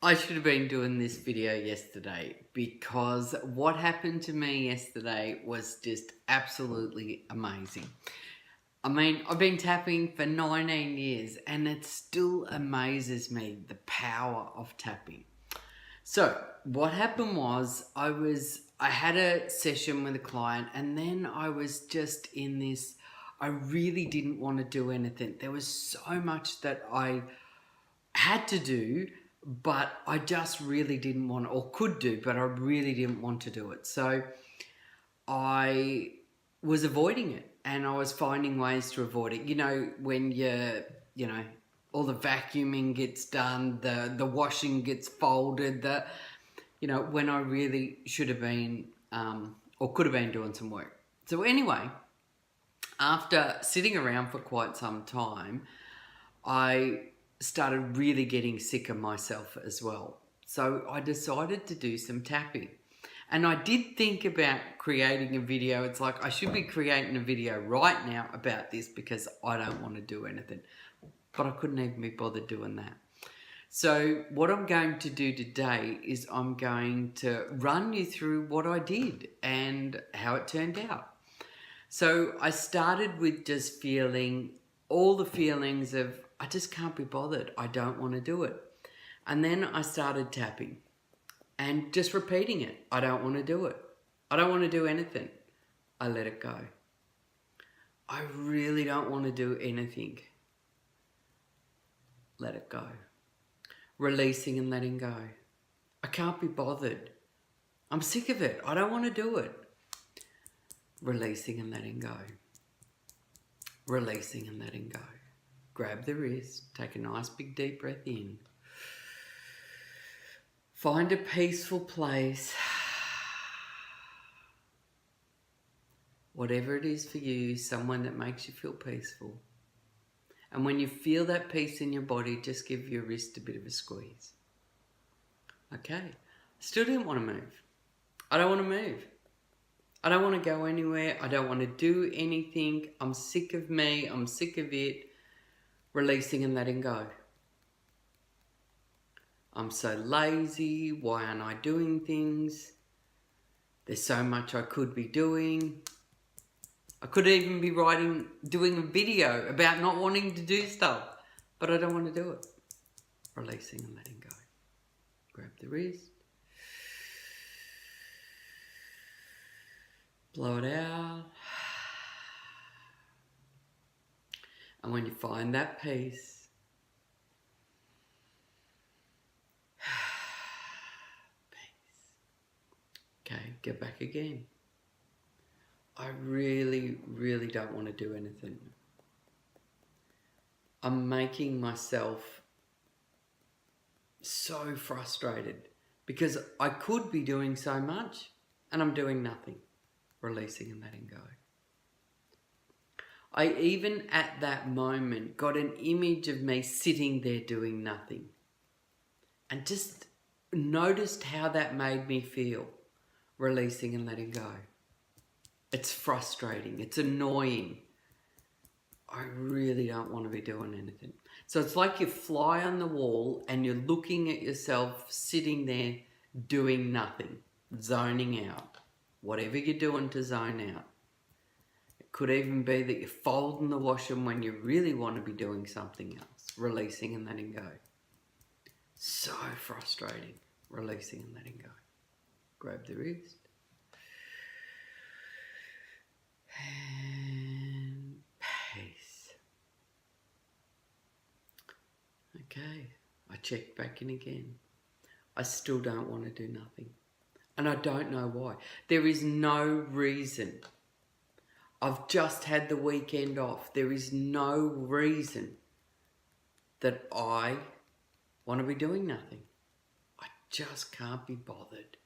I should have been doing this video yesterday because what happened to me yesterday was just absolutely amazing. I mean, I've been tapping for 19 years and it still amazes me the power of tapping. So what happened was I had a session with a client and then I was just in this, I really didn't want to do anything. There was so much that I had to do, but I just really didn't want, or could do, but I really didn't want to do it. So I was avoiding it and I was finding ways to avoid it. You know, when all the vacuuming gets done, the washing gets folded, when I really should have been, or could have been doing some work. So anyway, after sitting around for quite some time, I started really getting sick of myself as well. So I decided to do some tapping. And I did think about creating a video. It's like I should be creating a video right now about this because I don't want to do anything. But I couldn't even be bothered doing that. So what I'm going to do today is I'm going to run you through what I did and how it turned out. So I started with just feeling all the feelings of, I just can't be bothered. I don't want to do it. And then I started tapping and just repeating it. I don't want to do it. I don't want to do anything. I let it go. I really don't want to do anything. Let it go. Releasing and letting go. I can't be bothered. I'm sick of it. I don't want to do it. Releasing and letting go. Releasing and letting go. Grab the wrist. Take a nice big deep breath in. Find a peaceful place. Whatever it is for you, someone that makes you feel peaceful. And when you feel that peace in your body, just give your wrist a bit of a squeeze. Okay. Still didn't want to move. I don't want to move. I don't want to go anywhere. I don't want to do anything. I'm sick of me. I'm sick of it. Releasing and letting go. I'm so lazy. Why aren't I doing things? There's so much I could be doing. I could even be doing a video about not wanting to do stuff, but I don't want to do it. Releasing and letting go. Grab the wrist. Blow it out. And when you find that peace, okay, get back again. I really, really don't want to do anything. I'm making myself so frustrated because I could be doing so much and I'm doing nothing. Releasing and letting go. I even at that moment got an image of me sitting there doing nothing and just noticed how that made me feel. Releasing and letting go. It's frustrating. It's annoying. I really don't want to be doing anything. So it's like you fly on the wall and you're looking at yourself sitting there doing nothing, zoning out. Whatever you're doing to zone out. It could even be that you're folding the washing when you really want to be doing something else. Releasing and letting go. So frustrating. Releasing and letting go. Grab the wrist. And peace. Okay, I checked back in again. I still don't want to do nothing. And I don't know why. There is no reason. I've just had the weekend off. There is no reason that I want to be doing nothing. I just can't be bothered.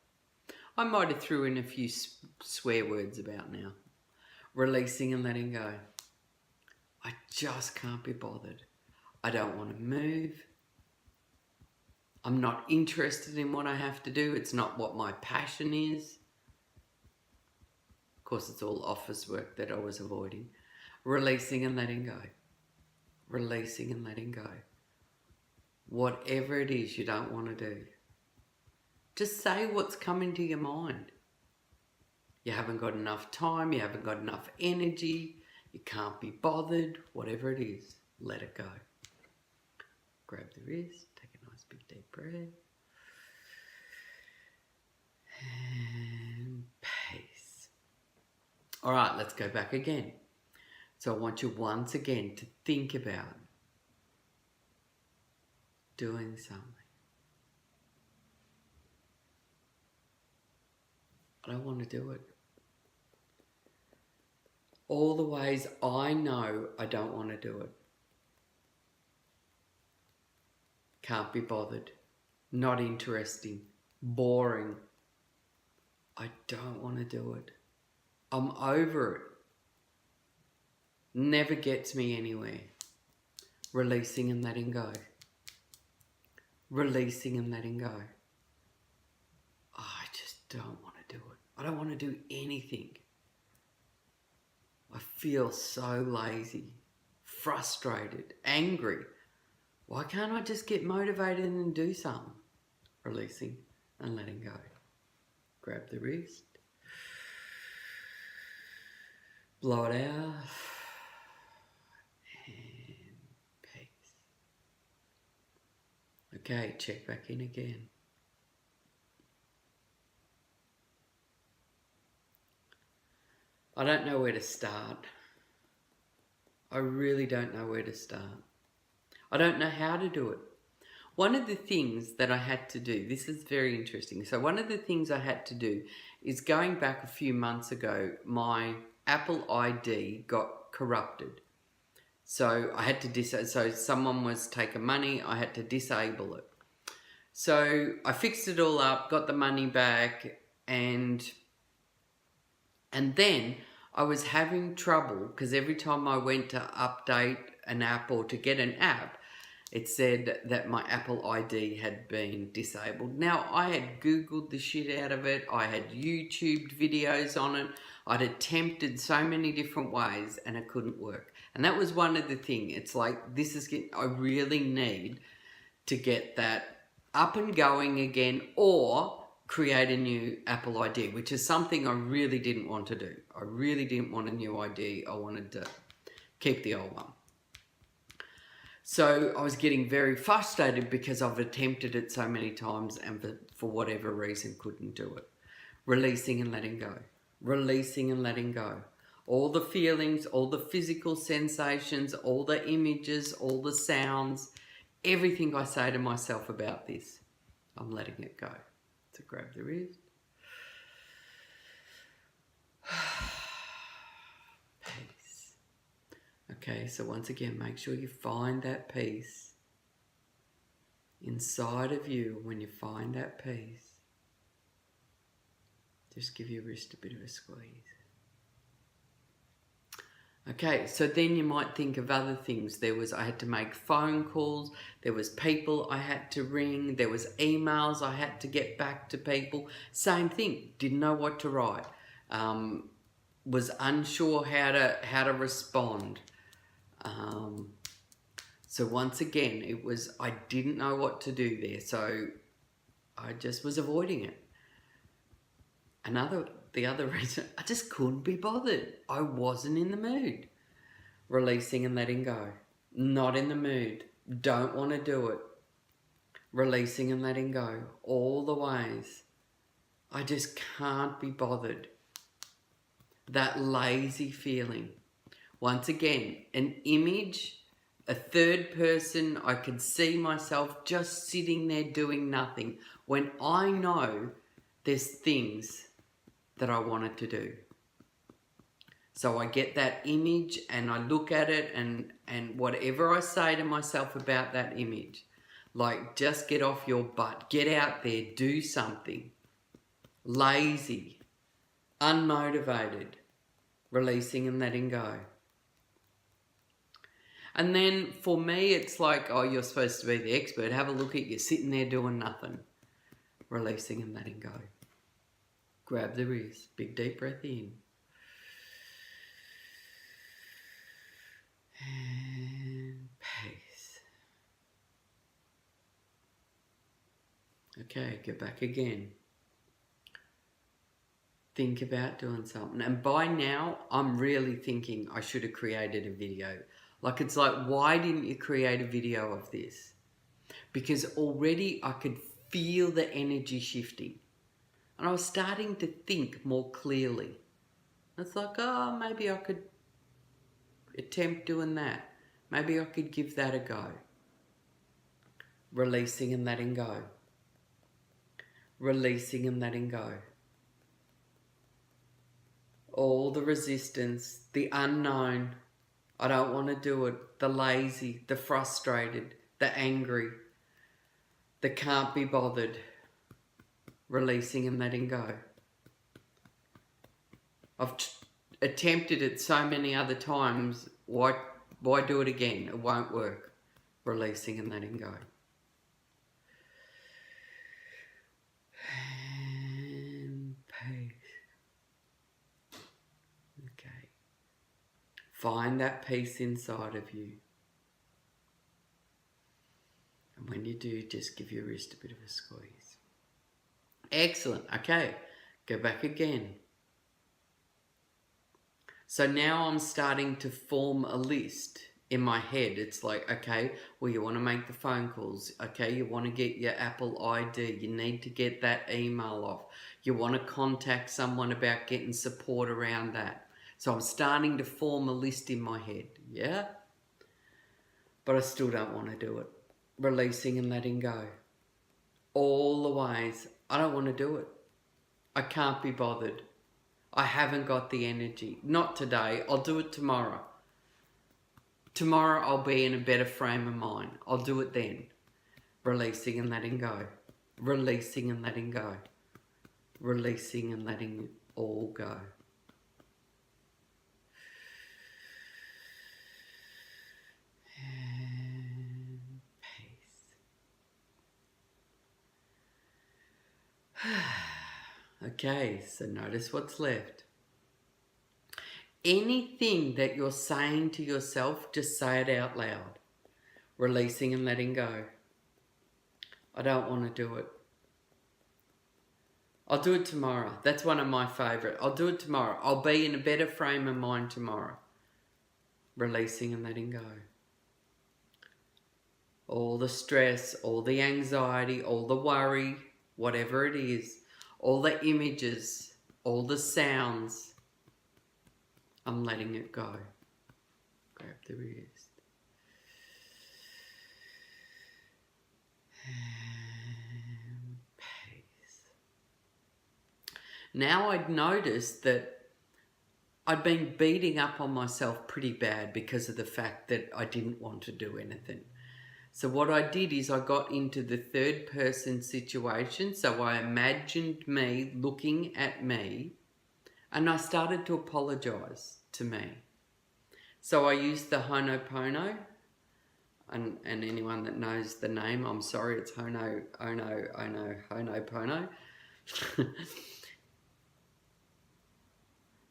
I might have threw in a few swear words about now. Releasing and letting go. I just can't be bothered. I don't want to move. I'm not interested in what I have to do. It's not what my passion is. Of course, it's all office work that I was avoiding. Releasing and letting go. Releasing and letting go. whatever it is you don't want to do. Just say what's coming to your mind. You haven't got enough time, you haven't got enough energy, you can't be bothered, whatever it is, let it go. Grab the wrist, take a nice big deep breath. And peace. All right, let's go back again. So I want you once again to think about doing something. I don't want to do it. All the ways I know I don't want to do it. Can't be bothered. Not interesting. Boring. I don't want to do it. I'm over it. Never gets me anywhere. Releasing and letting go. Releasing and letting go. I just don't want to do it. I don't want to do anything. I feel so lazy, frustrated, angry. Why can't I just get motivated and do something? Releasing and letting go. Grab the wrist. Blow it out. And peace. Okay, check back in again. I don't know where to start. I really don't know where to start. I don't know how to do it. One of the things that I had to do, this is very interesting. So one of the things I had to do is going back a few months ago, my Apple ID got corrupted. So I had to so someone was taking money, I had to disable it. So I fixed it all up, got the money back, and then I was having trouble because every time I went to update an app or to get an app, it said that my Apple ID had been disabled. Now, I had Googled the shit out of it. I had YouTubed videos on it. I'd attempted so many different ways and it couldn't work. And that was one of the things. It's like, I really need to get that up and going again, or create a new Apple ID, which is something I really didn't want to do. I really didn't want a new ID. I wanted to keep the old one. So I was getting very frustrated because I've attempted it so many times and for whatever reason couldn't do it. Releasing and letting go. Releasing and letting go. All the feelings, all the physical sensations, all the images, all the sounds, everything I say to myself about this, I'm letting it go. So grab the wrist. Peace. Okay, so once again, make sure you find that peace inside of you. When you find that peace, just give your wrist a bit of a squeeze. Okay, so then you might think of other things. I had to make phone calls, there was people I had to ring, there was emails I had to get back to people. Same thing, didn't know what to write, was unsure how to respond. So once again, I didn't know what to do there, so I just was avoiding it. The other reason, I just couldn't be bothered. I wasn't in the mood. Releasing and letting go. Not in the mood. Don't want to do it. Releasing and letting go. All the ways. I just can't be bothered. That lazy feeling. Once again, an image, a third person, I could see myself just sitting there doing nothing when I know there's things that I wanted to do. So I get that image and I look at it and whatever I say to myself about that image, like just get off your butt, get out there, do something. Lazy, unmotivated, releasing and letting go. And then for me, it's like, oh, you're supposed to be the expert. Have a look at you sitting there doing nothing. Releasing and letting go. Grab the wrist, big deep breath in. And peace. Okay, go back again. Think about doing something. And by now, I'm really thinking I should have created a video. Like, it's like, why didn't you create a video of this? Because already I could feel the energy shifting. And I was starting to think more clearly. It's like, oh, maybe I could attempt doing that. Maybe I could give that a go. Releasing and letting go. Releasing and letting go. All the resistance, the unknown, I don't want to do it, the lazy, the frustrated, the angry, the can't be bothered. Releasing and letting go. I've attempted it so many other times, why do it again? It won't work. Releasing and letting go. And peace. Okay. Find that peace inside of you. And when you do, just give your wrist a bit of a squeeze. Excellent. Okay. Go back again. So now I'm starting to form a list in my head. It's like, okay, well, you want to make the phone calls. Okay, you want to get your Apple ID. You need to get that email off. You want to contact someone about getting support around that. So I'm starting to form a list in my head, yeah? But I still don't want to do it. Releasing and letting go. All the ways, I don't want to do it. I can't be bothered. I haven't got the energy. Not today. I'll do it tomorrow. Tomorrow I'll be in a better frame of mind. I'll do it then. Releasing and letting go. Releasing and letting go. Releasing and letting it all go. And peace. Okay, so notice what's left. Anything that you're saying to yourself, just say it out loud. Releasing and letting go. I don't want to do it. I'll do it tomorrow. That's one of my favourite. I'll do it tomorrow. I'll be in a better frame of mind tomorrow. Releasing and letting go. All the stress, all the anxiety, all the worry, whatever it is, all the images, all the sounds, I'm letting it go. Grab the wrist. And peace. Now I'd noticed that I'd been beating up on myself pretty bad because of the fact that I didn't want to do anything. So what I did is I got into the third person situation. So I imagined me looking at me and I started to apologize to me. So I used the Ho'oponopono, and anyone that knows the name, I'm sorry, it's Ho'oponopono.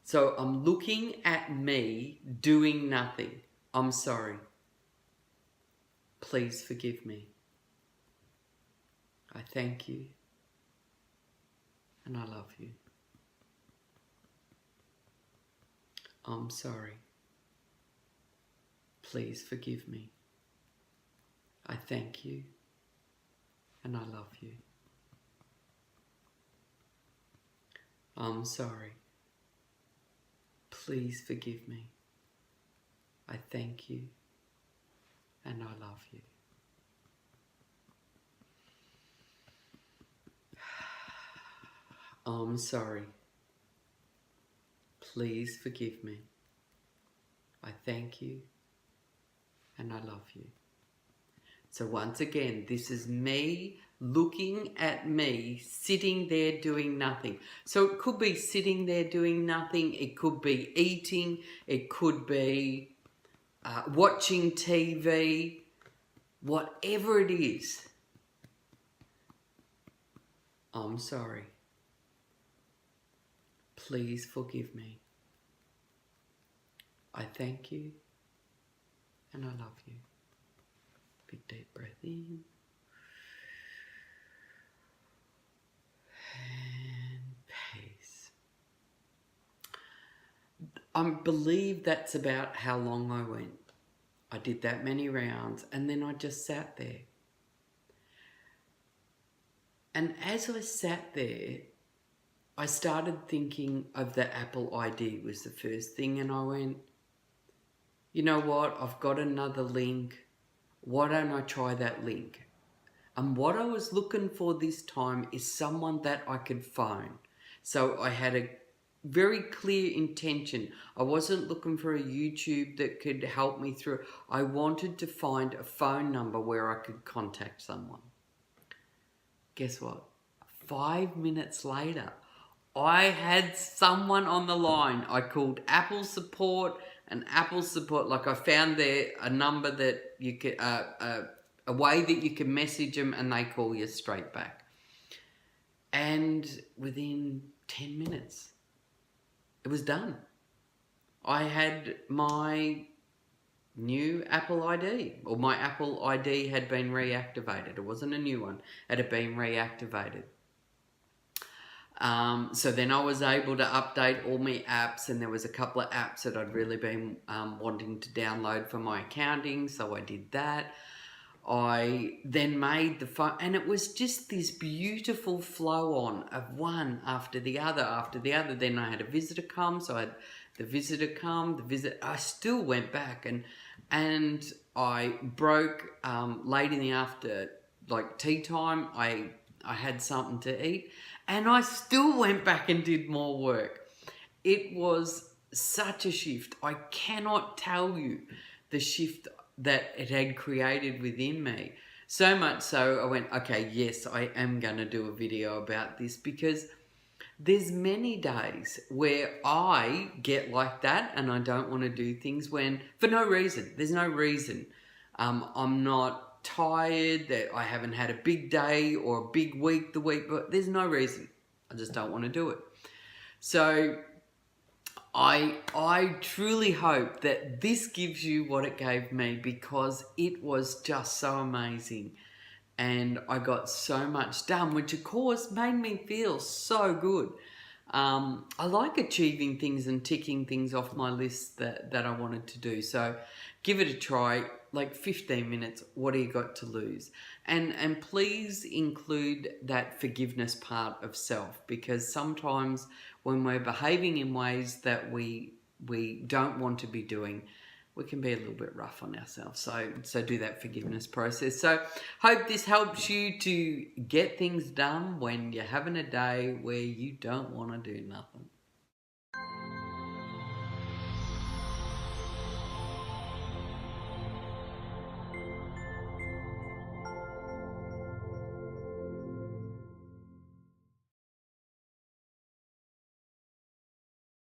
So I'm looking at me doing nothing. I'm sorry. Please forgive me. I thank you. And I love you. I'm sorry. Please forgive me. I thank you. And I love you. I'm sorry. Please forgive me. I thank you. And I love you. I'm sorry. Please forgive me. I thank you. And I love you. So once again, this is me looking at me, sitting there doing nothing. So it could be sitting there doing nothing. It could be eating. It could be watching TV, whatever it is. I'm sorry. Please forgive me. I thank you and I love you. Big deep breath in. I believe that's about how long I went. I did that many rounds and then I just sat there. And as I sat there, I started thinking of the Apple ID was the first thing, and I went, you know what, I've got another link. Why don't I try that link? And what I was looking for this time is someone that I could phone. So I had a very clear intention. I wasn't looking for a YouTube that could help me through. I wanted to find a phone number where I could contact someone. Guess what? 5 minutes later, I had someone on the line. I called Apple support, and Apple support, like I found there a number that you could, a way that you can message them and they call you straight back. And within 10 minutes, it was done. I had my new Apple ID, or my Apple ID had been reactivated. It wasn't a new one. It had been reactivated. So then I was able to update all my apps, and there was a couple of apps that I'd really been wanting to download for my accounting, so I did that. I then made the phone, and it was just this beautiful flow on of one after the other after the other. Then I had a visitor come, so I had the visitor come, I still went back, and I broke late in the after, like tea time, I had something to eat, and I still went back and did more work. It was such a shift. I cannot tell you the shift that it had created within me. So much so I went, okay, yes, I am going to do a video about this, because there's many days where I get like that and I don't want to do things for no reason. There's no reason. I'm not tired, that I haven't had a big day or a big week the week, but there's no reason. I just don't want to do it. So I truly hope that this gives you what it gave me, because it was just so amazing. And I got so much done, which of course made me feel so good. I like achieving things and ticking things off my list that I wanted to do. So give it a try, like 15 minutes, what do you got to lose? And please include that forgiveness part of self, because sometimes when we're behaving in ways that we don't want to be doing, we can be a little bit rough on ourselves. So do that forgiveness process. So hope this helps you to get things done when you're having a day where you don't want to do nothing.